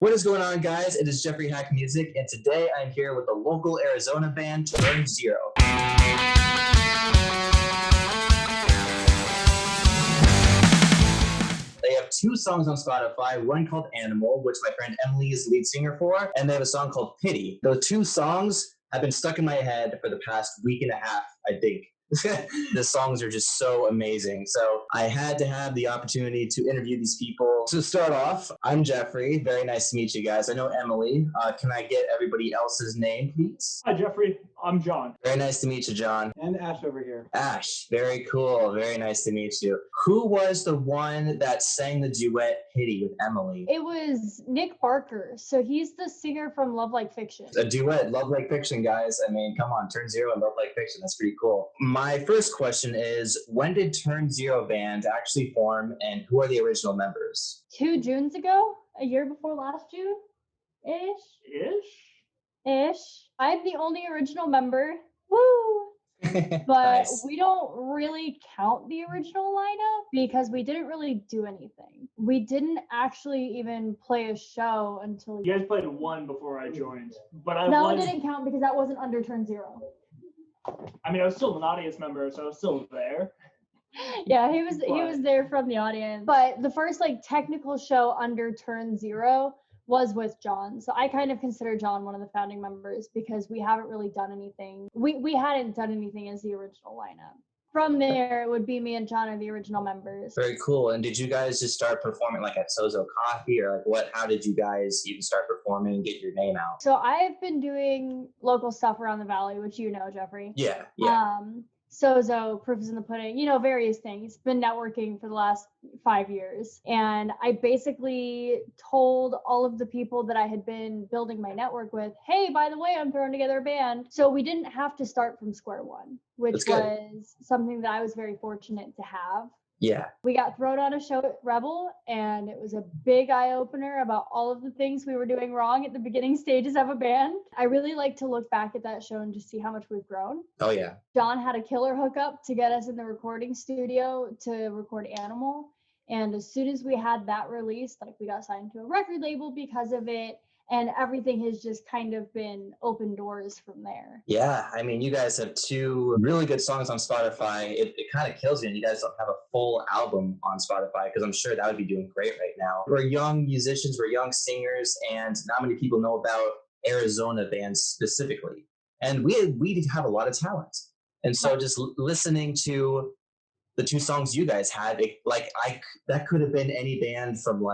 What is going on, guys? It is Jeffrey Hack Music, and today I'm here with the local Arizona band Turn Zero. They have two songs on Spotify, one called Animal, which my friend Emily is the lead singer for, and they have a song called Pity. Those two songs have been stuck in my head for the past week and a half, I think. The songs are just so amazing. So I had to have the opportunity to interview these people. To start off, I'm Jeffrey. Very nice to meet you guys. I know Emily. Can I get everybody else's name, please? Hi, Jeffrey. I'm John. Very nice to meet you, John. And Ash over here. Ash, very cool. Very nice to meet you. Who was the one that sang the duet Pity with Emily? It was Nick Barker. So he's the singer from Love Like Fiction. A duet, Love Like Fiction, guys. I mean, come on, Turn Zero and Love Like Fiction. That's pretty cool. My first question is, when did Turn Zero band actually form, and who are the original members? 2 Junes ago, a year before last June-ish. I'm the only original member. Woo! But Nice. we don't really count the original lineup because we didn't really do anything. We didn't actually even play a show until You guys played one before I joined, but that one didn't count because that wasn't under Turn Zero. I mean, I was still an audience member, so I was still there. Yeah, he was there from the audience. But the first technical show under Turn Zero was with John. So I kind of consider John one of the founding members because we haven't really done anything. We hadn't done anything as the original lineup. From there, it would be me and John are the original members. Very cool. And did you guys just start performing at Sozo Coffee, or how did you guys even start performing and get your name out? So I've been doing local stuff around the valley, which you know, Jeffrey. Yeah. Sozo, Proof is in the Pudding, various things. Been networking for the last 5 years. And I basically told all of the people that I had been building my network with, hey, by the way, I'm throwing together a band. So we didn't have to start from square one, which was something that I was very fortunate to have. Yeah. We got thrown on a show at Rebel, and it was a big eye-opener about all of the things we were doing wrong at the beginning stages of a band. I really like to look back at that show and just see how much we've grown. Oh, yeah. John had a killer hookup to get us in the recording studio to record Animal. And as soon as we had that released, we got signed to a record label because of it. And everything has just kind of been open doors from there. Yeah, I mean, you guys have 2 really good songs on Spotify. It kind of kills me, and you guys don't have a full album on Spotify, because I'm sure that would be doing great right now. We're young musicians, we're young singers, and not many people know about Arizona bands specifically. And we have a lot of talent. And so just listening to the 2 songs you guys had, that could have been any band from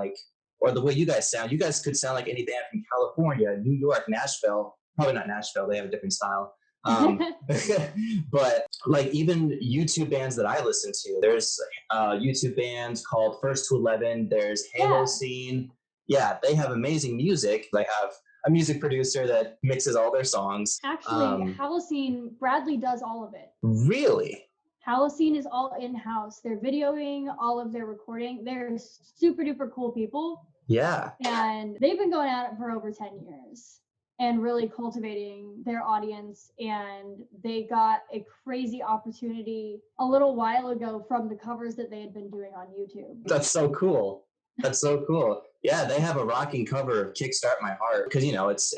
or the way you guys sound. You guys could sound like any band from California, New York, Nashville. Probably not Nashville. They have a different style. But even YouTube bands that I listen to, there's YouTube bands called First to 11. There's Halo Scene. Yeah, they have amazing music. They have a music producer that mixes all their songs. Actually, Halocene, Bradley does all of it. Really? Halocene is all in-house. They're videoing all of their recording. They're super duper cool people. Yeah. And they've been going at it for over 10 years and really cultivating their audience. And they got a crazy opportunity a little while ago from the covers that they had been doing on YouTube. That's so cool. That's so cool. Yeah, they have a rocking cover of Kickstart My Heart because,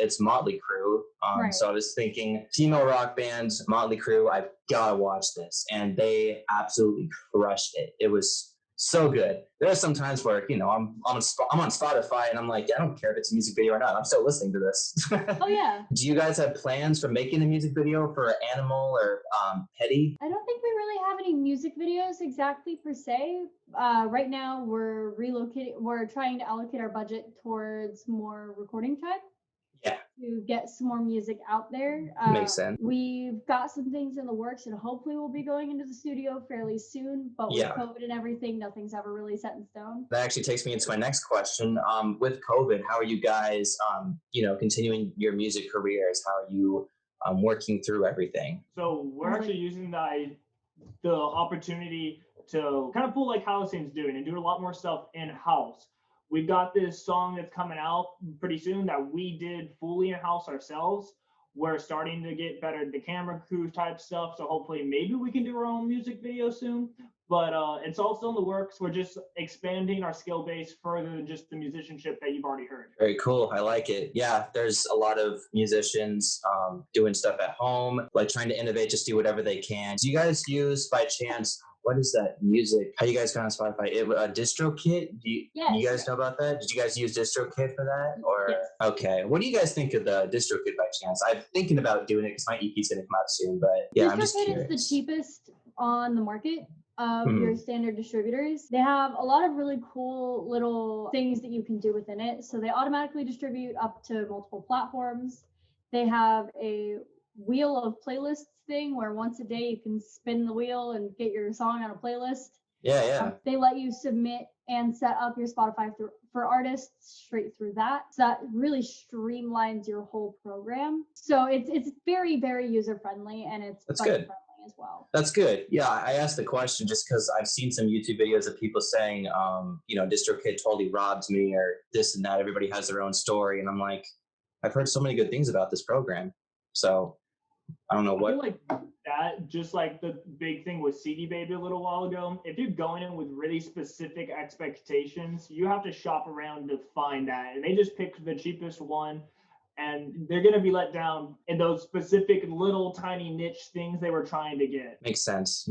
it's Motley Crue. Right. So I was thinking, female rock band, Motley Crue, I've got to watch this. And they absolutely crushed it. It was so good. There are some times where, I'm on Spotify and I'm like, I don't care if it's a music video or not. I'm still listening to this. Oh, yeah. Do you guys have plans for making a music video for Animal or Petty? I don't think we really have any music videos exactly per se. Right now, we're trying to allocate our budget towards more recording time. Yeah. To get some more music out there. Makes sense. We've got some things in the works, and hopefully we'll be going into the studio fairly soon. But with COVID and everything, nothing's ever really set in stone. That actually takes me into my next question. With COVID, how are you guys, continuing your music careers? How are you working through everything? So we're actually using the opportunity to kind of pull like Halocene's doing and do a lot more stuff in-house. We've got this song that's coming out pretty soon that we did fully in-house ourselves. We're starting to get better at the camera crew type stuff, so hopefully maybe we can do our own music video soon. but it's all still in the works. We're just expanding our skill base further than just the musicianship that you've already heard. Very cool. I like it. Yeah, there's a lot of musicians doing stuff at home, like trying to innovate, just do whatever they can. Do you guys use, by chance, what is that music? How you guys got on Spotify? DistroKid? Yes. You guys know about that? Did you guys use DistroKid for that? Or Yes. Okay, what do you guys think of the DistroKid by chance? I'm thinking about doing it because my EP's gonna come out soon. But yeah, I'm just curious. DistroKid is the cheapest on the market of your standard distributors. They have a lot of really cool little things that you can do within it. So they automatically distribute up to multiple platforms. They have a wheel of playlists thing where once a day you can spin the wheel and get your song on a playlist. Yeah. They let you submit and set up your Spotify for artists straight through that. So that really streamlines your whole program. So it's very, very user friendly, and it's budget friendly as well. That's good. Yeah, I asked the question just because I've seen some YouTube videos of people saying, DistroKid totally robbed me or this and that. Everybody has their own story. And I'm like, I've heard so many good things about this program. So I don't know what. I feel like that, just like the big thing with CD Baby a little while ago, if you're going in with really specific expectations, you have to shop around to find that. And they just picked the cheapest one, and they're going to be let down in those specific little tiny niche things they were trying to get. Makes sense.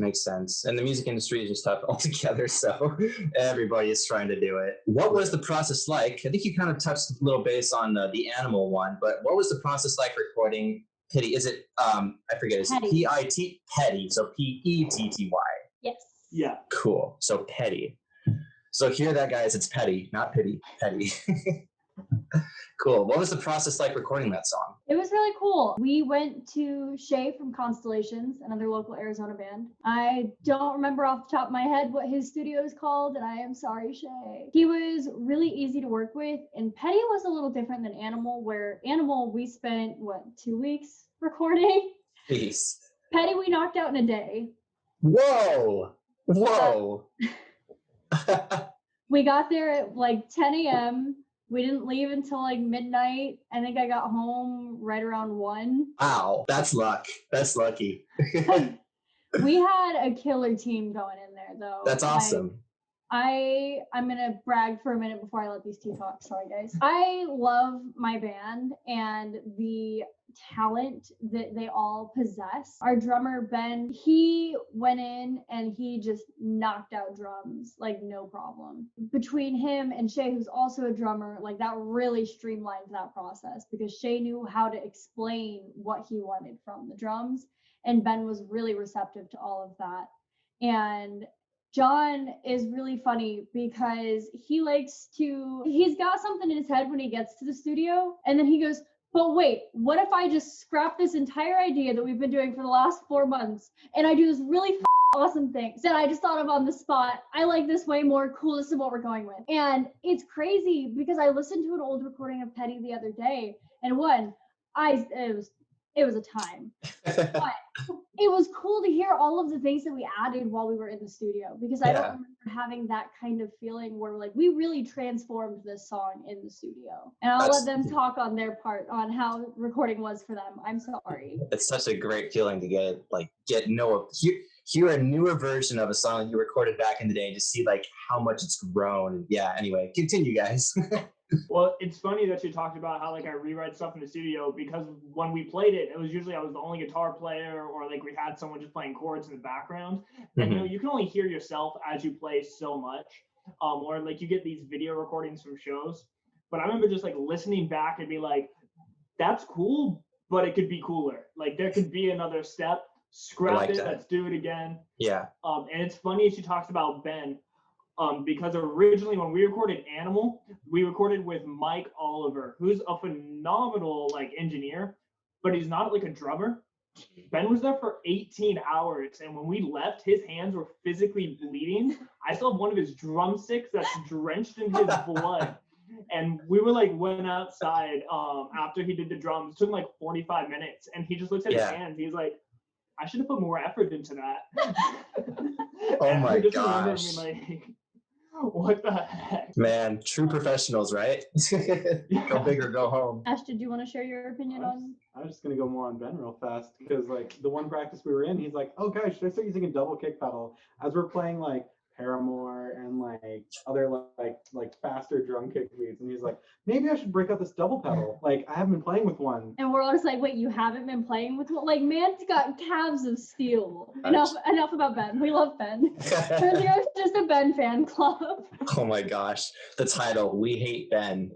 And the music industry is just tough altogether. So everybody is trying to do it. What was the process like? I think you kind of touched a little base on the animal one, but what was the process like recording Petty? Is it, I forget, is it P-I-T? Petty. So P-E-T-T-Y. Yes. Yeah. Cool. So Petty. So hear that, guys. It's Petty, not Pity. Petty. Cool. What was the process like recording that song? It was really cool. We went to Shay from Constellations, another local Arizona band. I don't remember off the top of my head what his studio is called, and I am sorry, Shay. He was really easy to work with, and Petty was a little different than Animal, where Animal we spent, 2 weeks recording? Peace. Petty we knocked out in a day. Whoa. We got there at like 10 a.m. We didn't leave until like midnight. I think I got home right around 1. Wow, that's luck. That's lucky. We had a killer team going in there, though. That's awesome. I'm gonna brag for a minute before I let these two talk. Sorry, guys. I love my band and the talent that they all possess. Our drummer Ben, he went in and he just knocked out drums like no problem. Between him and Shay, who's also a drummer, like that really streamlined that process because Shay knew how to explain what he wanted from the drums, and Ben was really receptive to all of that. And John is really funny because he's got something in his head when he gets to the studio, and then he goes, but wait, what if I just scrap this entire idea that we've been doing for the last 4 months and I do this really awesome thing that I just thought of on the spot? I like this way more. Cool. This is what we're going with. And it's crazy because I listened to an old recording of Petty the other day, and it was a time. But it was cool to hear all of the things that we added while we were in the studio, because I don't remember having that kind of feeling where like we really transformed this song in the studio. And I'll let them talk on their part on how recording was for them. I'm sorry. It's such a great feeling to hear a newer version of a song you recorded back in the day and just see like how much it's grown. Yeah, anyway, continue, guys. Well, it's funny that you talked about how like I rewrite stuff in the studio, because when we played it, it was usually I was the only guitar player, or like we had someone just playing chords in the background. And you can only hear yourself as you play so much. Or like you get these video recordings from shows. But I remember just like listening back and be like, that's cool, but it could be cooler. Like there could be another step. Scrap it, let's do it again. Yeah. And it's funny she talks about Ben. Because originally when we recorded Animal, we recorded with Mike Oliver, who's a phenomenal like engineer, but he's not like a drummer. Ben was there for 18 hours, and when we left, his hands were physically bleeding. I still have one of his drumsticks that's drenched in his blood. And we were like went outside after he did the drums. It took him like 45 minutes, and he just looks at his hands. He's like, I should have put more effort into that. Oh my gosh. What the heck? Man, true professionals, right? Go big or go home. Ash, did you want to share your opinion on? I was just gonna go more on Ben real fast because like the one practice we were in, he's like, "Oh guys, should I start using a double kick pedal?" As we're playing like Paramore and like other like faster drum kick beats, and he's like, "Maybe I should break out this double pedal. Like I haven't been playing with one." And we're all just like, wait, you haven't been playing with one? Like, man's got calves of steel. Enough about Ben. We love Ben. Turns out it's just a Ben fan club. Oh my gosh. The title, We Hate Ben.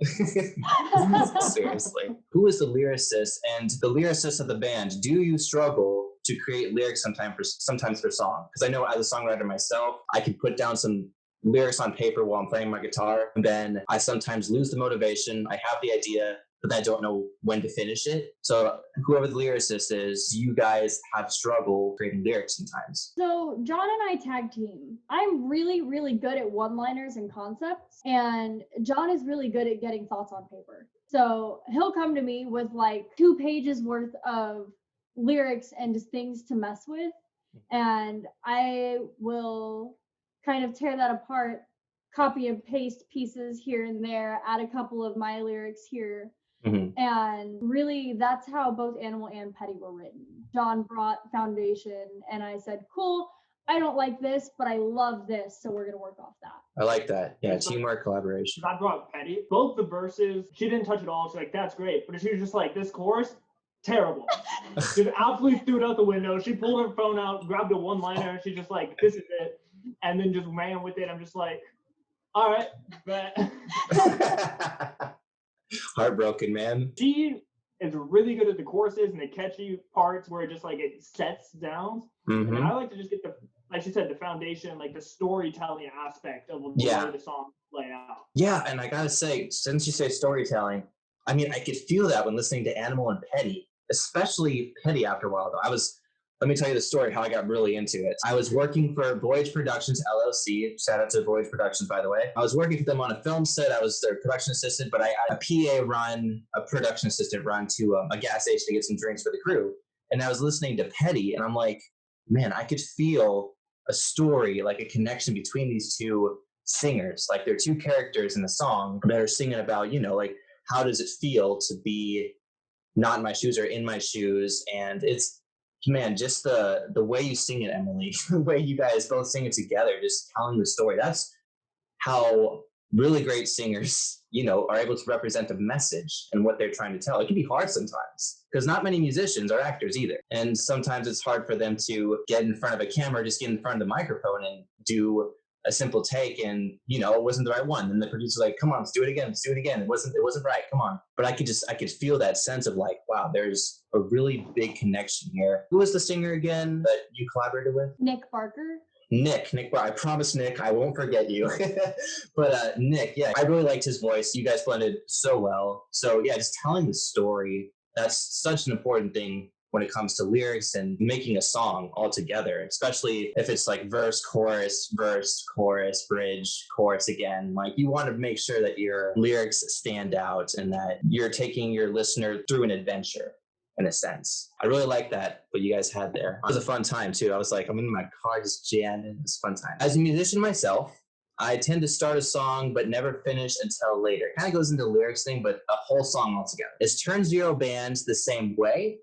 Seriously. Who is the lyricist and the lyricist of the band? Do you struggle to create lyrics sometimes for song? Because I know as a songwriter myself, I can put down some lyrics on paper while I'm playing my guitar, and then I sometimes lose the motivation. I have the idea, but I don't know when to finish it. So whoever the lyricist is, you guys have struggled creating lyrics sometimes. So John and I tag team. I'm really, really good at one-liners and concepts, and John is really good at getting thoughts on paper. So he'll come to me with like 2 pages worth of lyrics and just things to mess with, and I will kind of tear that apart, copy and paste pieces here and there, add a couple of my lyrics here. Mm-hmm. And really, that's how both Animal and Petty were written. John brought foundation, and I said, cool, I don't like this, but I love this, so we're going to work off that. I like that. Yeah, teamwork, collaboration. I brought Petty. Both the verses, she didn't touch it all. She's like, that's great. But she was just like, this chorus, terrible. Just absolutely threw it out the window. She pulled her phone out, grabbed a one-liner, and she's just like, this is it. And then just ran with it. I'm just like, all right, bet. Heartbroken, man. She is really good at the choruses and the catchy parts where it just like it sets down. Mm-hmm. And I like to just get the, like she said, the foundation, like the storytelling aspect of the way the song lay out. Yeah, and I gotta say, since you say storytelling, I mean, I could feel that when listening to Animal and Petty, especially Petty after a while, though. Let me tell you the story, how I got really into it. I was working for Voyage Productions, LLC. Shout out to Voyage Productions, by the way. I was working for them on a film set. I was their production assistant, but I had a production assistant run to a gas station to get some drinks for the crew. And I was listening to Petty, and I'm like, man, I could feel a story, like a connection between these two singers. Like they're two characters in the song that are singing about, like, how does it feel to be not in my shoes or in my shoes? And it's, man, just the way you sing it, Emily, the way you guys both sing it together, just telling the story. That's how really great singers, are able to represent the message and what they're trying to tell. It can be hard sometimes because not many musicians are actors either. And sometimes it's hard for them to get in front of a camera, just get in front of the microphone and do a simple take, and it wasn't the right one. And the producer's like, come on, let's do it again. It wasn't right. Come on. But I could feel that sense of like, wow, there's a really big connection here. Who was the singer again that you collaborated with? Nick Barker. Nick, I promise, Nick, I won't forget you. But Nick, yeah, I really liked his voice. You guys blended so well. So yeah, just telling the story, that's such an important thing when it comes to lyrics and making a song all together, especially if it's like verse, chorus, bridge, chorus again. Like you want to make sure that your lyrics stand out and that you're taking your listener through an adventure in a sense. I really like that what you guys had there. It was a fun time too. I was like, I'm in my car just jamming. It was a fun time. As a musician myself, I tend to start a song but never finish until later. Kind of goes into the lyrics thing, but a whole song altogether. Is Turn Zero Band the same way?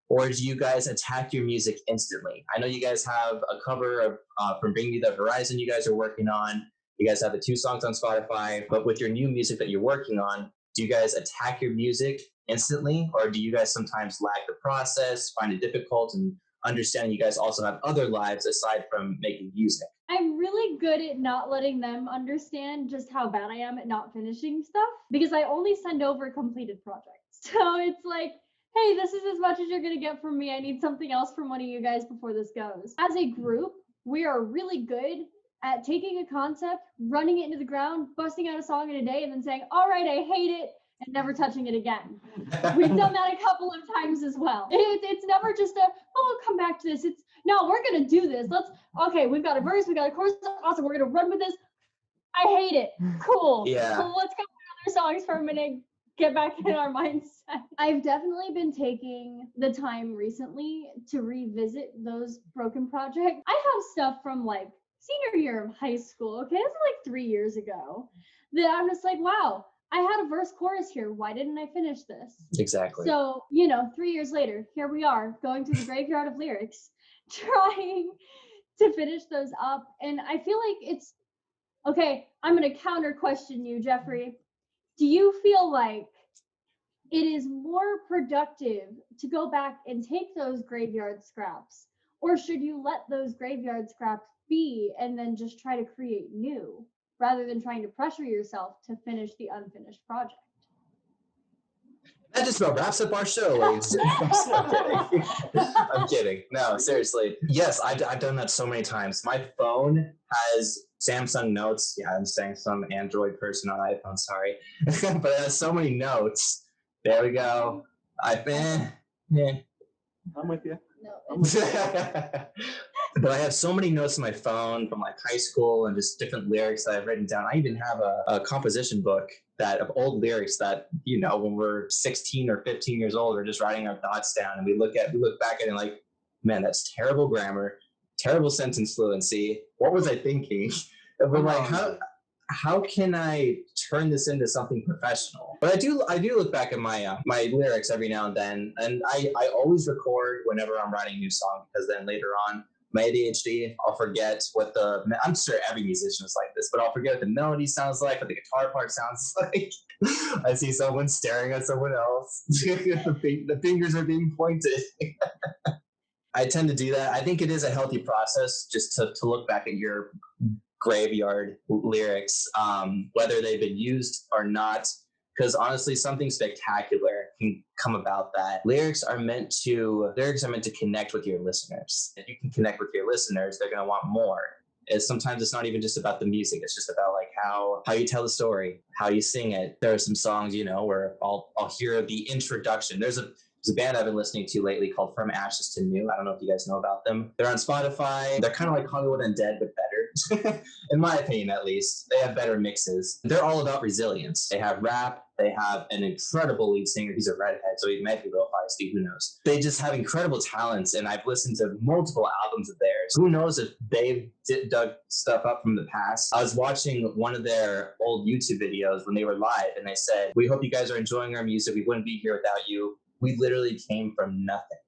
Or do you guys attack your music instantly? I know you guys have a cover of from Bring Me the Horizon you guys are working on. You guys have the 2 songs on Spotify, but with your new music that you're working on, do you guys attack your music instantly? Or do you guys sometimes lag the process, find it difficult, and understand you guys also have other lives aside from making music? I'm really good at not letting them understand just how bad I am at not finishing stuff because I only send over completed projects. So it's like, hey, this is as much as you're going to get from me. I need something else from one of you guys before this goes. As a group, we are really good at taking a concept, running it into the ground, busting out a song in a day, and then saying, all right, I hate it, and never touching it again. We've done that a couple of times as well. It's never just we'll come back to this. It's, no, we're going to do this. Okay, we've got a verse, we got a chorus. Awesome, we're going to run with this. I hate it. Cool. Yeah. Well, let's go with other songs for a minute. Get back in our mindset. I've definitely been taking the time recently to revisit those broken projects. I have stuff from like senior year of high school. Okay, this is like 3 years ago. That I'm just like, wow, I had a verse chorus here. Why didn't I finish this? Exactly. So, 3 years later, here we are going through the graveyard of lyrics, trying to finish those up. And I feel like it's okay. I'm going to counter question you, Jeffrey. Do you feel like it is more productive to go back and take those graveyard scraps, or should you let those graveyard scraps be and then just try to create new rather than trying to pressure yourself to finish the unfinished project? That just about wraps up our show, ladies and gentlemen. I'm kidding. No, seriously. Yes, I've done that so many times. My phone has Samsung Notes. Yeah, I'm saying some Android person on iPhone, sorry. But it has so many notes. There we go. I'm with you. No. But I have so many notes on my phone from like high school and just different lyrics that I've written down. I even have a composition book of old lyrics that, when we're 16 or 15 years old, we're just writing our thoughts down, and we look back at it like, man, that's terrible grammar, terrible sentence fluency. What was I thinking? And we're like, how can I turn this into something professional? But I do look back at my my lyrics every now and then, and I always record whenever I'm writing a new song, because then later on, my ADHD, I'll forget I'm sure every musician is like this, but I'll forget what the melody sounds like, what the guitar part sounds like. I see someone staring at someone else. The fingers are being pointed. I tend to do that. I think it is a healthy process just to look back at your graveyard lyrics, whether they've been used or not, because honestly, something spectacular can come about that. Lyrics are meant to connect with your listeners. If you can connect with your listeners, they're going to want more. Sometimes it's not even just about the music. It's just about like how you tell the story, how you sing it. There are some songs, where I'll hear the introduction. There's a band I've been listening to lately called From Ashes to New. I don't know if you guys know about them. They're on Spotify. They're kind of like Hollywood Undead, but better. In my opinion, at least. They have better mixes. They're all about resilience. They have rap. They have an incredible lead singer. He's a redhead, so he might be a little feisty. Who knows? They just have incredible talents, and I've listened to multiple albums of theirs. Who knows if they've dug stuff up from the past? I was watching one of their old YouTube videos when they were live, and they said, "We hope you guys are enjoying our music. We wouldn't be here without you. We literally came from nothing."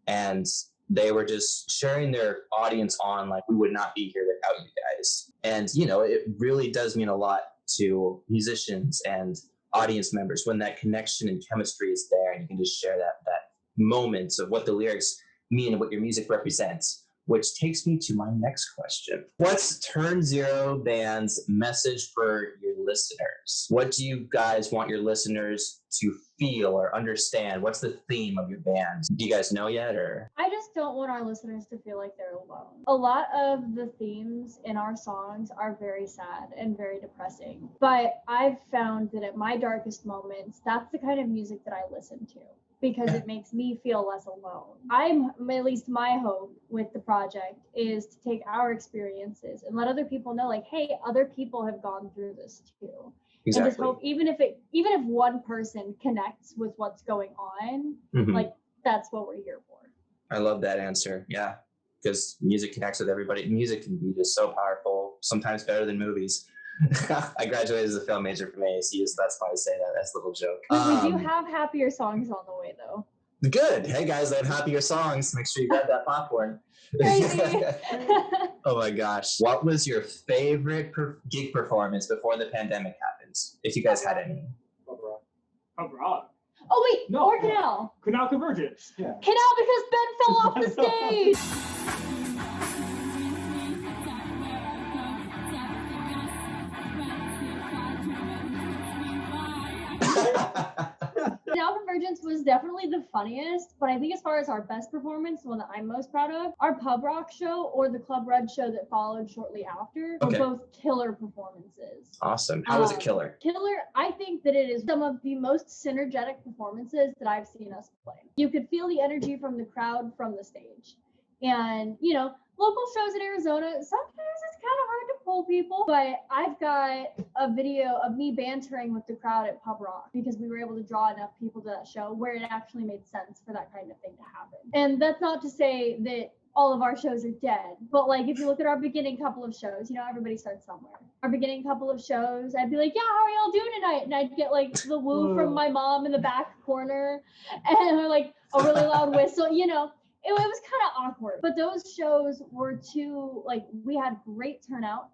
And they were just sharing their audience on like, we would not be here without you guys. And, it really does mean a lot to musicians and audience members when that connection and chemistry is there, and you can just share that moment of what the lyrics mean and what your music represents. Which takes me to my next question. What's Turn Zero Band's message for your listeners? What do you guys want your listeners to feel or understand? What's the theme of your band? Do you guys know yet, or? I just don't want our listeners to feel like they're alone. A lot of the themes in our songs are very sad and very depressing, but I've found that at my darkest moments, that's the kind of music that I listen to, because it makes me feel less alone. At least my hope with the project is to take our experiences and let other people know, like, hey, other people have gone through this too. Exactly. And just hope, even if one person connects with what's going on, like, that's what we're here for. I love that answer. Yeah, because music connects with everybody. Music can be just so powerful, sometimes better than movies. I graduated as a film major from ASU, so that's why I say that. That's a little joke. We do have happier songs on the way, though. Good. Hey, guys, they have happier songs. Make sure you grab that popcorn. Crazy. Oh, my gosh. What was your favorite gig performance before the pandemic happened, if you guys had any? Pub rock. Oh, wait. No, or Canal. Canal Convergence. Yeah. Canal, because Ben fell off the stage. Canal Convergence was definitely the funniest, but I think as far as our best performance, the one that I'm most proud of, our Pub Rock show or the Club Red show that followed shortly after were both killer performances. Awesome. How was it killer? Killer, I think that it is some of the most synergetic performances that I've seen us play. You could feel the energy from the crowd from the stage. And, local shows in Arizona, sometimes it's kind of hard to pull people, but I've got a video of me bantering with the crowd at Pub Rock because we were able to draw enough people to that show where it actually made sense for that kind of thing to happen. And that's not to say that all of our shows are dead. But like, if you look at our beginning couple of shows, you know, everybody starts somewhere. Our beginning couple of shows, I'd be like, yeah, how are y'all doing tonight? And I'd get like the woo from my mom in the back corner and like a really loud whistle, you know. It was kind of awkward, but those shows were too, like, we had great turnout.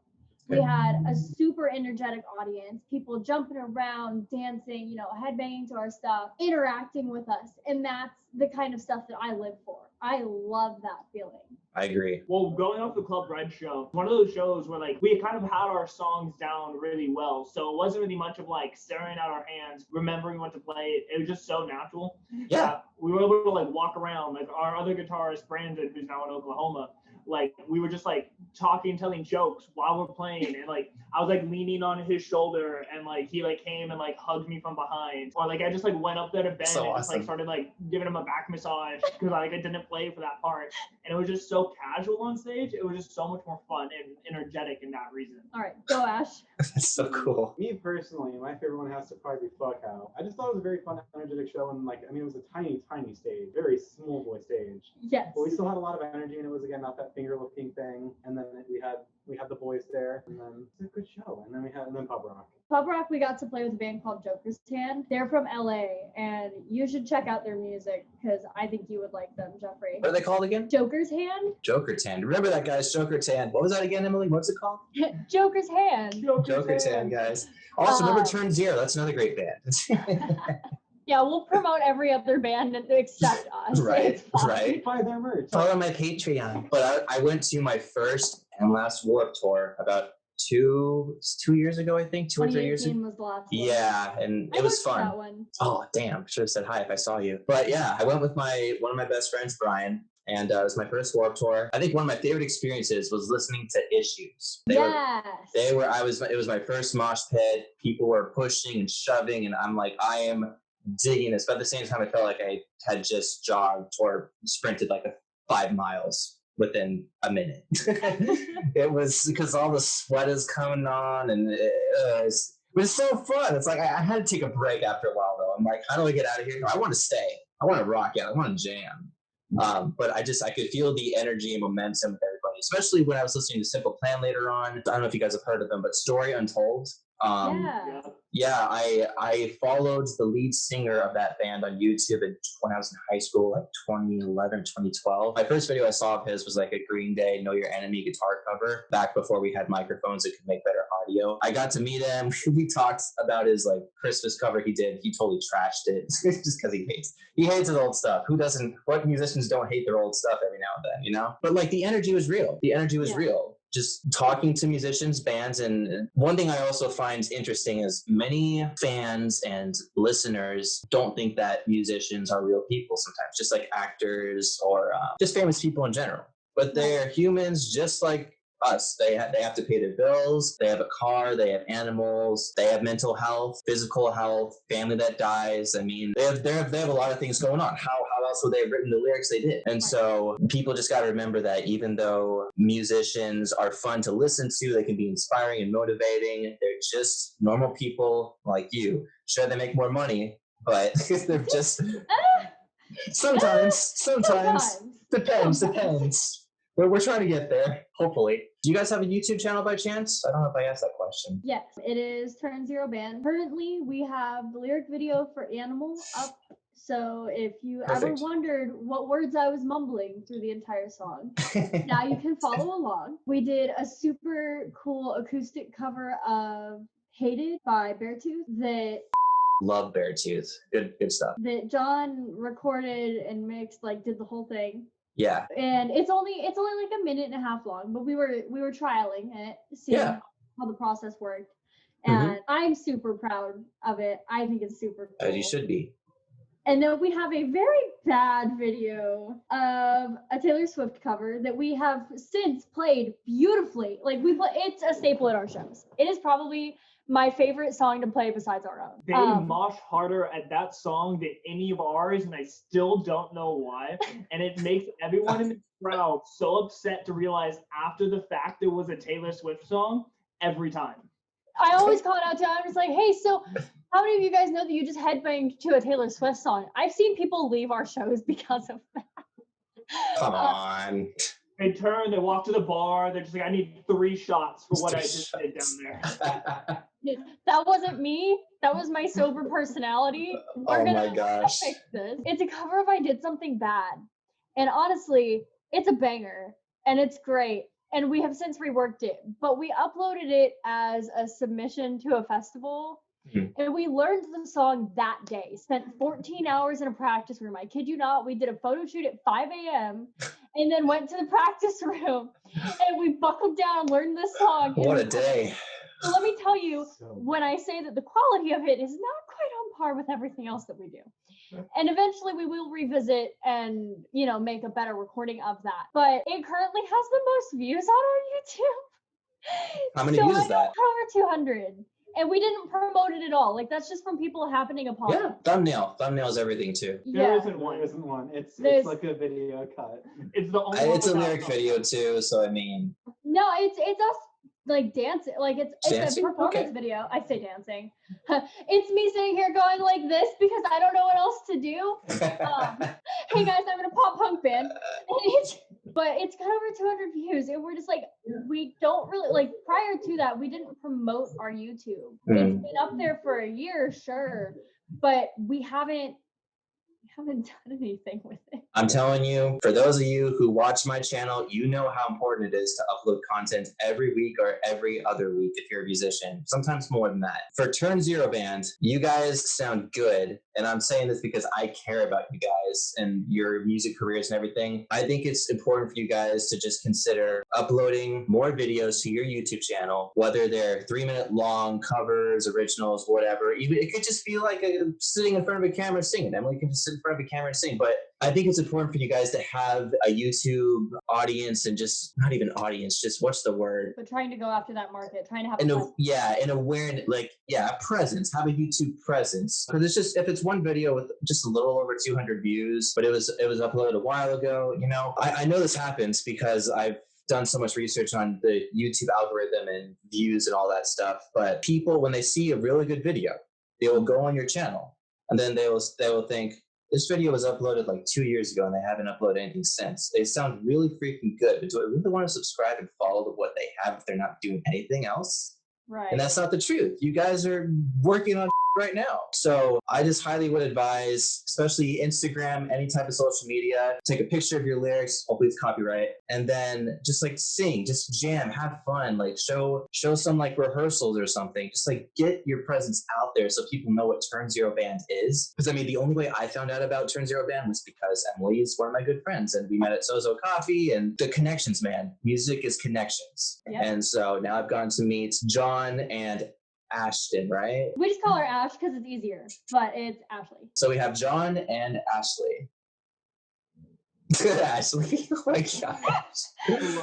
We had a super energetic audience, people jumping around, dancing, you know, headbanging to our stuff, interacting with us. And that's the kind of stuff that I live for. I love that feeling. I agree. Well, going off the Club Red show, one of those shows where like we kind of had our songs down really well. So it wasn't really much of like staring at our hands, remembering what to play. It was just so natural. Yeah. We were able to like walk around. Like our other guitarist, Brandon, who's now in Oklahoma, like we were just like talking, telling jokes while we're playing, and like I was like leaning on his shoulder, and like he like came and like hugged me from behind, or like I just like went up there to Ben So and just like awesome. started like giving him a back massage because like I didn't play for that part, and it was just so casual on stage. It was just so much more fun and energetic in that reason. All right, go Ash. That's so cool. Me personally, my favorite one has to probably be Fuck Out. I just thought it was a very fun, energetic show, and like, I mean, it was a tiny, tiny stage, very small boy stage. Yes. But we still had a lot of energy, and it was again not that finger lifting thing. And then we had the boys there, and then it's a good show. And then Pub Rock. Pub Rock, we got to play with a band called Joker's Tan. They're from LA, and you should check out their music because I think you would like them, Jeffrey. What are they called again? Joker's Hand? Joker Tan. Remember that, guys? Joker Tan. What was that again, Emily? What's it called? Joker's Hand. Joker Tan, guys. Also, remember Turn Zero. That's another great band. Yeah, we'll promote every other band except us. Right, right. Buy their merch. Follow my Patreon. But I went to my first and last Warped Tour about 2 years ago, I think, 2 or 3 years ago. 2018 was the last one. Yeah, and it was fun. That one. Oh, damn. Should have said hi if I saw you. But yeah, I went with one of my best friends, Brian, and it was my first Warped Tour. I think one of my favorite experiences was listening to Issues. It was my first mosh pit. People were pushing and shoving, and I'm like, I am digging this. But at the same time, I felt like I had just jogged or sprinted like 5 miles within a minute. It was because all the sweat is coming on, and it was so fun. It's like I had to take a break after a while, though. I'm like, how do I get out of here? No, I want to stay. I want to rock out. I want to jam. But I could feel the energy and momentum with everybody, especially when I was listening to Simple Plan later on. I don't know if you guys have heard of them, but Story Untold. Yeah, I followed the lead singer of that band on YouTube when I was in high school, like 2011, 2012. My first video I saw of his was like a Green Day Know Your Enemy guitar cover back before we had microphones that could make better audio. I got to meet him. We talked about his like Christmas cover he did. He totally trashed it just because he hates his old stuff. What musicians don't hate their old stuff every now and then, you know? But like the energy was real. Real. Just talking to musicians, bands, and one thing I also find interesting is many fans and listeners don't think that musicians are real people sometimes, just like actors or just famous people in general. But they're humans just like us. They have to pay their bills. They have a car. They have animals. They have mental health, physical health, family that dies. I mean, they have a lot of things going on. How else would they have written the lyrics they did? And so people just got to remember that even though musicians are fun to listen to, they can be inspiring and motivating. They're just normal people like you. Sure, they make more money, but they're just sometimes depends. But we're trying to get there, hopefully. Do you guys have a YouTube channel by chance? I don't know if I asked that question. Yes, it is Turn Zero Band. Currently, we have the lyric video for Animal up. So if you ever wondered what words I was mumbling through the entire song, now you can follow along. We did a super cool acoustic cover of Hated by Beartooth that love Beartooth. Good stuff. That John recorded and mixed, did the whole thing. Yeah. And it's only like a minute and a half long, but we were trialing it, seeing how the process worked. And I'm super proud of it. I think it's super cool. As you should be. And then we have a very bad video of a Taylor Swift cover that we have since played beautifully. It's a staple at our shows. It is probably my favorite song to play besides our own. They mosh harder at that song than any of ours, and I still don't know why. And it makes everyone in the crowd so upset to realize after the fact it was a Taylor Swift song every time. I always call it out to him. I'm just like, hey, so how many of you guys know that you just headbanged to a Taylor Swift song? I've seen people leave our shows because of that. Come on. They turn, they walk to the bar. They're just like, I need 3 shots for what I just did down there. That wasn't me. That was my sober personality. We're Oh gonna my gosh. fix this. It's a cover of I Did Something Bad. And honestly, it's a banger and it's great. And we have since reworked it, but we uploaded it as a submission to a festival. And we learned the song that day, spent 14 hours in a practice room. I kid you not. We did a photo shoot at 5 a.m. and then went to the practice room and we buckled down, learned this song. What a day. So let me tell you, when I say that the quality of it is not quite on par with everything else that we do. And eventually we will revisit and, make a better recording of that. But it currently has the most views on our YouTube. How many views is that? Over 200. And we didn't promote it at all. Like, that's just from people happening upon it. Yeah, thumbnail's everything too. There isn't There isn't one. It's There's- like a video cut. It's the only It's a one lyric without- video too, so I mean, No, it's us like dancing. Like it's Dancing? a performance Okay. video. I say dancing. It's me sitting here going like this because I don't know what else to do. Hey guys, I'm in a pop punk band. But it's got over 200 views, and we're just like, we don't really like. Prior to that, we didn't promote our YouTube. It's been up there for a year, sure, but we haven't done anything with it. I'm telling you, for those of you who watch my channel, you know how important it is to upload content every week or every other week if you're a musician, sometimes more than that. For Turn Zero Band, you guys sound good, and I'm saying this because I care about you guys and your music careers and everything. I think it's important for you guys to just consider uploading more videos to your YouTube channel, whether they're 3-minute long covers, originals, whatever. Even it could just be like sitting in front of a camera singing. Emily can just sit in front of a camera and sing, but I think it's important for you guys to have a YouTube audience and just not even audience, just what's the word? But trying to go after that market, trying to have An awareness, a presence, have a YouTube presence. Because it's just, if it's one video with just a little over 200 views, but it was uploaded a while ago, I know this happens because I've done so much research on the YouTube algorithm and views and all that stuff. But people, when they see a really good video, they will go on your channel and then they will think, this video was uploaded like 2 years ago and they haven't uploaded anything since. They sound really freaking good, but do I really want to subscribe and follow what they have if they're not doing anything else? Right. And that's not the truth. You guys are working on right now. So I just highly would advise, especially Instagram, any type of social media, take a picture of your lyrics, hopefully it's copyright, and then just like sing, just jam, have fun, like show some like rehearsals or something. Just like get your presence out there so people know what Turn Zero Band is. Because I mean, the only way I found out about Turn Zero Band was because Emily is one of my good friends and we met at Sozo Coffee, and the connections, man. Music is connections. Yep. And so now I've gotten to meet John and Ashton, right? We just call her Ash because it's easier, but it's Ashley. So we have John and Ashley. Ashley, oh my gosh.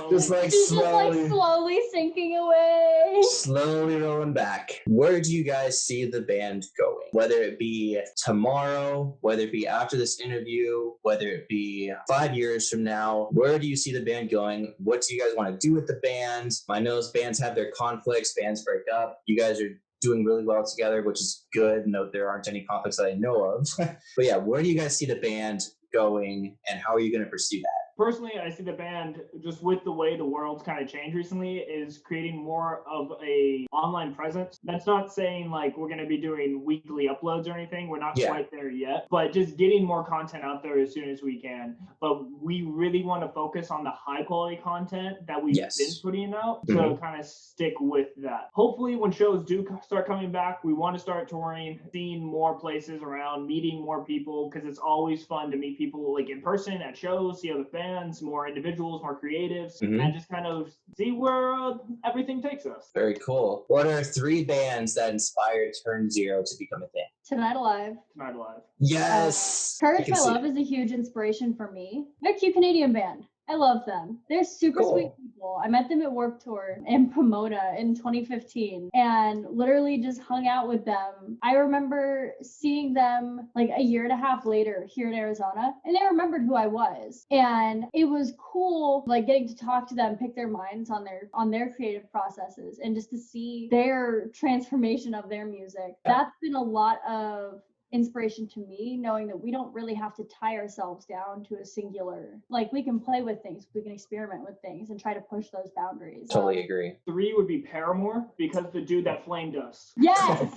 Just like She's slowly, just like slowly sinking away. slowly rolling back. Where do you guys see the band going? Whether it be tomorrow, whether it be after this interview, whether it be 5 years from now, where do you see the band going? What do you guys want to do with the band? I know bands have their conflicts, bands break up. You guys are doing really well together, which is good. No, there aren't any conflicts that I know of. But yeah, where do you guys see the band going and how are you going to pursue that? Personally, I see the band, just with the way the world's kind of changed recently, is creating more of a online presence. That's not saying like we're going to be doing weekly uploads or anything. We're not quite there yet, but just getting more content out there as soon as we can. But we really want to focus on the high quality content that we've been putting out. So kind of stick with that. Hopefully when shows do start coming back, we want to start touring, seeing more places around, meeting more people, because it's always fun to meet people like in person at shows, see other bands, more individuals, more creatives, and just kind of see where everything takes us. Very cool. What are 3 bands that inspired Turn Zero to become a thing? Tonight Alive. Tonight Alive. Yes. Courage My Love is a huge inspiration for me. They're a cute Canadian band. I love them. They're super sweet people. I met them at Warped Tour in Pomona in 2015 and literally just hung out with them. I remember seeing them like a year and a half later here in Arizona, and they remembered who I was. And it was cool, like getting to talk to them, pick their minds on their creative processes, and just to see their transformation of their music. That's been a lot of inspiration to me, knowing that we don't really have to tie ourselves down to a singular, like we can play with things, we can experiment with things and try to push those boundaries. Totally agree. 3 would be Paramore, because the dude that flamed us. Yes.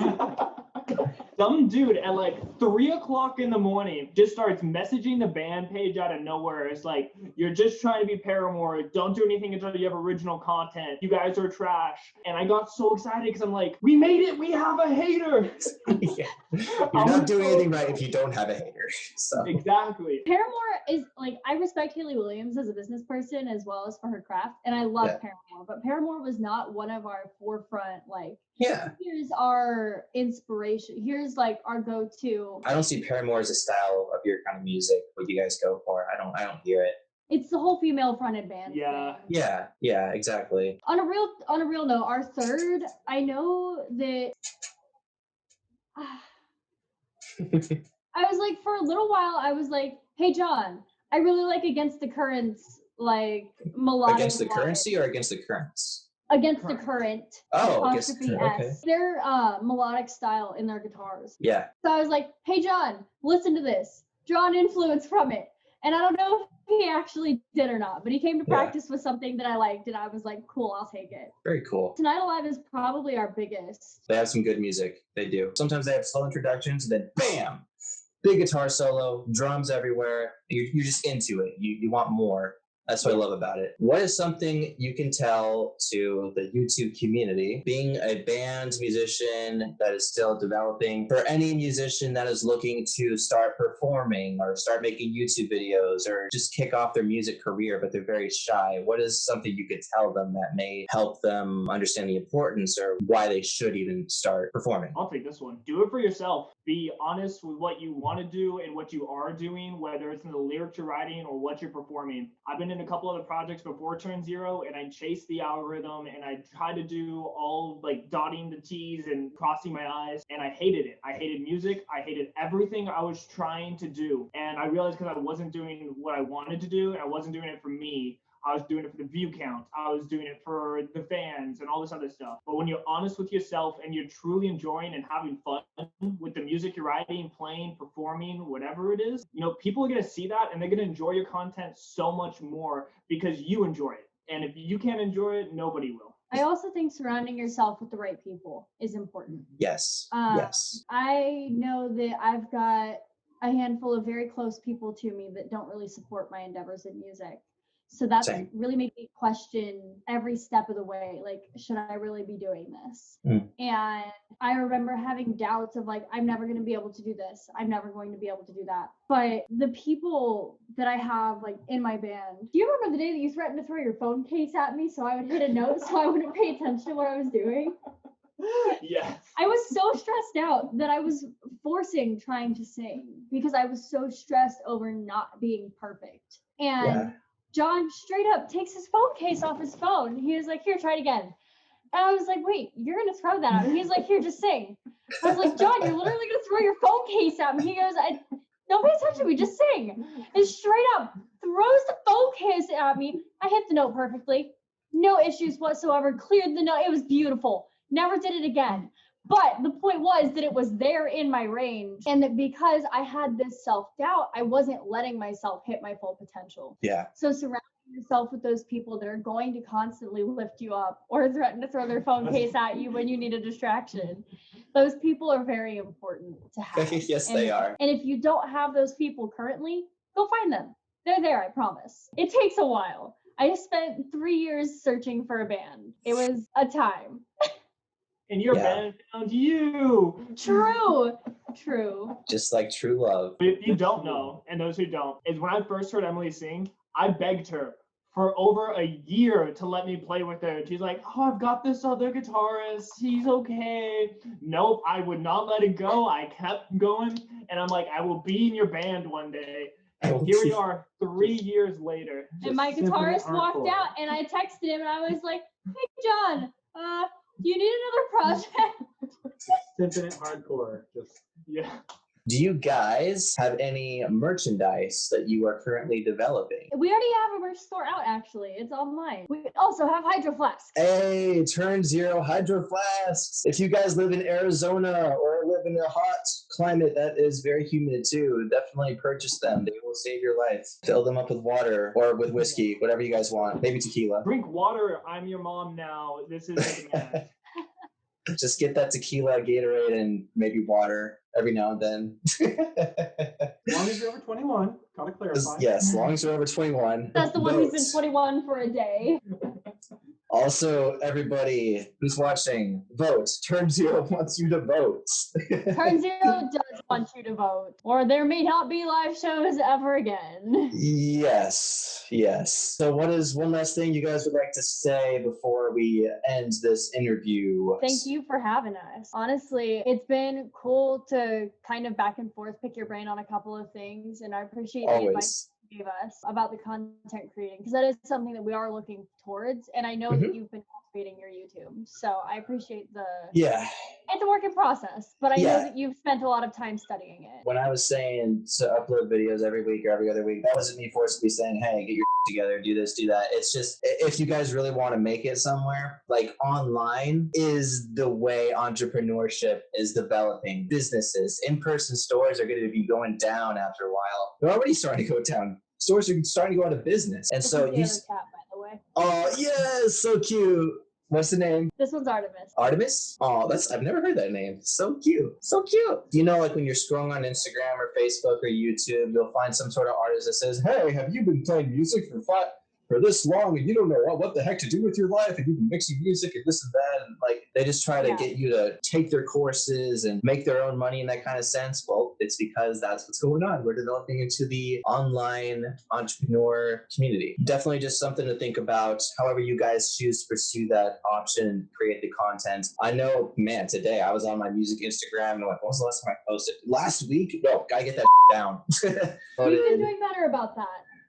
Some dude at like 3 o'clock in the morning just starts messaging the band page out of nowhere. It's like, you're just trying to be Paramore. Don't do anything until you have original content. You guys are trash. And I got so excited because I'm like, we made it. We have a hater. Yeah. You're not doing anything right if you don't have a hater. So. Exactly. Paramore is like, I respect Haley Williams as a business person as well as for her craft, and I love Paramore, but Paramore was not one of our forefront, like, here's our inspiration, here's like our go-to. I don't see Paramore as a style of your kind of music, what you guys go for. I don't hear it. It's the whole female fronted band thing. Yeah, exactly. On a real note, our third, I know that I was like, for a little while, I was like, hey, John, I really like Against the Currents, like melodic. Against the Currency or Against the Currents? Against the Current. Oh, Against the Current, okay. Their melodic style in their guitars. Yeah. So I was like, hey, John, listen to this. Draw an influence from it. And I don't know if he actually did or not, but he came to practice with something that I liked, and I was like, cool, I'll take it. Very cool. Tonight Alive is probably our biggest. They have some good music. They do. Sometimes they have slow introductions, and then bam, big guitar solo, drums everywhere. You're just into it. You want more. That's what I love about it. What is something you can tell to the YouTube community, being a band musician that is still developing, for any musician that is looking to start performing or start making YouTube videos or just kick off their music career, but they're very shy? What is something you could tell them that may help them understand the importance or why they should even start performing? I'll take this one. Do it for yourself. Be honest with what you want to do and what you are doing, whether it's in the lyrics you're writing or what you're performing. I've been in a couple other projects before Turn Zero, and I chased the algorithm and I tried to do all like dotting the T's and crossing my I's, and I hated it. I hated music. I hated everything I was trying to do. And I realized because I wasn't doing what I wanted to do and I wasn't doing it for me, I was doing it for the view count. I was doing it for the fans and all this other stuff. But when you're honest with yourself and you're truly enjoying and having fun with the music you're writing, playing, performing, whatever it is, people are going to see that and they're going to enjoy your content so much more because you enjoy it. And if you can't enjoy it, nobody will. I also think surrounding yourself with the right people is important. Yes. Yes. I know that I've got a handful of very close people to me that don't really support my endeavors in music. So that's really made me question every step of the way. Like, should I really be doing this? And I remember having doubts of like, I'm never going to be able to do this. I'm never going to be able to do that. But the people that I have like in my band, do you remember the day that you threatened to throw your phone case at me so I would hit a note so I wouldn't pay attention to what I was doing? Yes. I was so stressed out that I was forcing trying to sing because I was so stressed over not being perfect. And John straight up takes his phone case off his phone. He was like, here, try it again. And I was like, wait, you're going to throw that at me? He's like, here, just sing. I was like, John, you're literally going to throw your phone case at me. He goes, don't pay attention to me, just sing. And straight up throws the phone case at me. I hit the note perfectly. No issues whatsoever. Cleared the note. It was beautiful. Never did it again. But the point was that it was there in my range, and that because I had this self-doubt, I wasn't letting myself hit my full potential. Yeah. So surrounding yourself with those people that are going to constantly lift you up or threaten to throw their phone case at you when you need a distraction. Those people are very important to have. Yes, they are. And if you don't have those people currently, go find them. They're there, I promise. It takes a while. I spent 3 years searching for a band. It was a time. And your band found you. True. Just like true love. If you don't know, and those who don't, is when I first heard Emily sing, I begged her for over a year to let me play with her. She's like, oh, I've got this other guitarist. He's okay. Nope, I would not let it go. I kept going. And I'm like, I will be in your band one day. And here we are 3 years later. And my guitarist walked out, and I texted him, and I was like, hey, John, do you need another project? Infinite hardcore. Do you guys have any merchandise that you are currently developing? We already have a merch store out, actually. It's online. We also have Hydro Flasks. Hey, Turn Zero Hydro Flasks. If you guys live in Arizona or live in a hot climate that is very humid too, definitely purchase them. They will save your life. Fill them up with water or with whiskey, whatever you guys want. Maybe tequila. Drink water. I'm your mom now. This is a demand. Just get that tequila, Gatorade, and maybe water every now and then. As long as you're over 21, gotta clarify. Yes, as long as you're over 21. That's the one who's Vote. been 21 for a day. Also, everybody who's watching, vote. Turn Zero wants you to vote. Turn Zero does want you to vote, or there may not be live shows ever again. Yes, yes. So what is one last thing you guys would like to say before we end this interview? Thank you for having us. Honestly, it's been cool to kind of back and forth pick your brain on a couple of things, and I appreciate the advice Always. you gave us about the content creating, because that is something that we are looking towards, and I know that you've been cultivating your YouTube, so I appreciate it's a work in process, but I know that you've spent a lot of time studying it. When I was saying to upload videos every week or every other week, that wasn't me forcibly saying, hey, get your together, do this, do that. It's just, if you guys really want to make it somewhere, like online is the way entrepreneurship is developing. Businesses, in-person stores are going to be going down after a while. They're already starting to go down. Stores are starting to go out of business. And This so is the you... other cat, by the way. Oh, yes, so cute. What's the name? This one's Artemis. Artemis? Oh, I've never heard that name. So cute. So cute. You know, like when you're scrolling on Instagram or Facebook or YouTube, you'll find some sort of artist that says, hey, have you been playing music for this long and you don't know what the heck to do with your life and you've been mixing music and this and that, and like they just try to get you to take their courses and make their own money in that kind of sense. Well, it's because that's what's going on. We're developing into the online entrepreneur community. Definitely just something to think about. However you guys choose to pursue that option and create the content. I know, man, today I was on my music Instagram and I'm like, when was the last time I posted? Last week? No, gotta get that down. You've been doing better about that.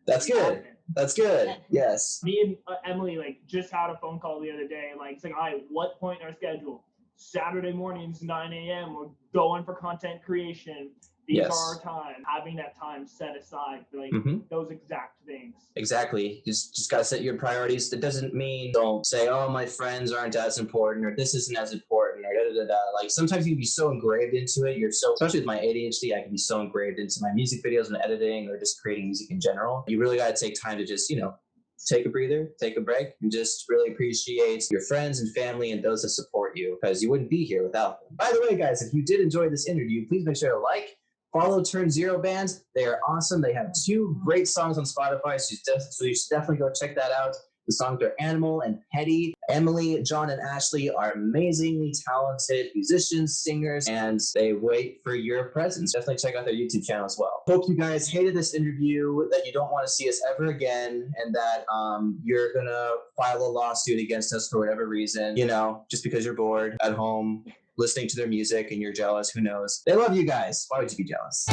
That's good. That's good. Yes. Me and Emily just had a phone call the other day. It's like, all right, what point in our schedule? Saturday mornings, 9 a.m. We're going for content creation. These are our time. Having that time set aside for those exact things. Exactly. Just gotta set your priorities. That doesn't mean don't say, oh, my friends aren't as important or this isn't as important or da-da-da-da. Like sometimes you can be so engraved into it. Especially with my ADHD, I can be so engraved into my music videos and editing or just creating music in general. You really gotta take time to just, take a breather, take a break, and just really appreciate your friends and family and those that support you, because you wouldn't be here without them. By the way, guys, if you did enjoy this interview, please make sure to follow Turn Zero Band. They are awesome. They have 2 great songs on Spotify, so you should definitely go check that out. The songs are Animal and Petty. Emily, John, and Ashley are amazingly talented musicians, singers, and they wait for your presence. Definitely check out their YouTube channel as well. Hope you guys hated this interview, that you don't want to see us ever again, and that you're going to file a lawsuit against us for whatever reason, just because you're bored at home listening to their music and you're jealous. Who knows? They love you guys. Why would you be jealous?